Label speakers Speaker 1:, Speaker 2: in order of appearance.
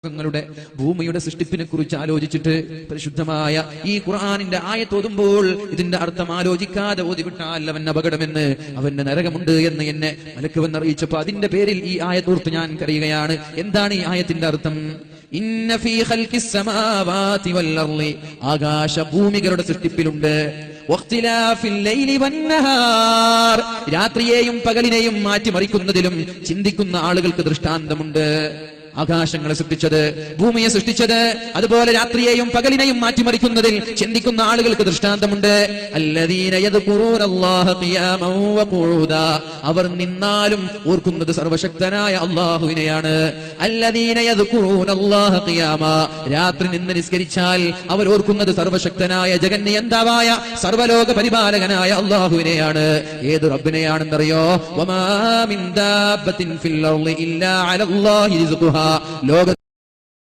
Speaker 1: ങ്ങളുടെ ഭൂമിയുടെ സൃഷ്ടിപ്പിനെ കുറിച്ച് ആലോചിച്ചിട്ട് പരിശുദ്ധമായ ഈ ഖുർആനിന്റെ ആയത്ത് ഓതുമ്പോൾ ഇതിന്റെ അർത്ഥം ആലോചിക്കാതെ ഓതിവിട്ടാൽ അവൻ അപകടമെന്ന്, അവന്റെ നരകമുണ്ട് എന്ന് എന്നെ മലക്ക് വന്നറിയിച്ചപ്പോ അതിന്റെ പേരിൽ ഈ ആയത്തോർത്ത് ഞാൻ കരയുകയാണ്. എന്താണ് ഈ ആയത്തിന്റെ അർത്ഥം? ഇന്ന ഫീ ഖൽഖിസ് സമാവാതി വൽ അർളി, ആകാശ ഭൂമികളുടെ സൃഷ്ടിപ്പിലുണ്ട്, വഖ്തിലാഫിൽ ലൈലി വന്നഹാർ, രാത്രിയെയും പകലിനെയും മാറ്റിമറിക്കുന്നതിലും ചിന്തിക്കുന്ന ആളുകൾക്ക് ദൃഷ്ടാന്തമുണ്ട്. ആകാശങ്ങളെ സൃഷ്ടിച്ചത്, ഭൂമിയെ സൃഷ്ടിച്ചത്, അതുപോലെ രാത്രിയെയും പകലിനെയും മാറ്റിമറിക്കുന്നതിൽ ചിന്തിക്കുന്ന ആളുകൾക്ക് ദൃഷ്ടാന്തമുണ്ട്. അല്ലദീന യദ്കുറൂനല്ലാഹ ഖിയാമൻ വഖുഊദാ, അവർ നിന്നാലും ഓർക്കുന്നത് സർവശക്തനായ അല്ലാഹുവിനെയാണ്. അല്ലദീന യദ്കുറൂനല്ലാഹ ഖിയാമാ, രാത്രി നിന്ന് നിസ്കരിച്ചാൽ അവർ ഓർക്കുന്നത് സർവശക്തനായ ജഗന്നിയന്താവായ സർവലോക പരിപാലകനായ അല്ലാഹുവിനെയാണ്. ഏത് റബ്ബിനെയാണെന്നറിയോ? വമാ മിൻ ദാബത്തിൻ ഫിൽ അർളി ഇല്ലാ അലല്ലാഹി റിസ്ഖുഹാ, ലോക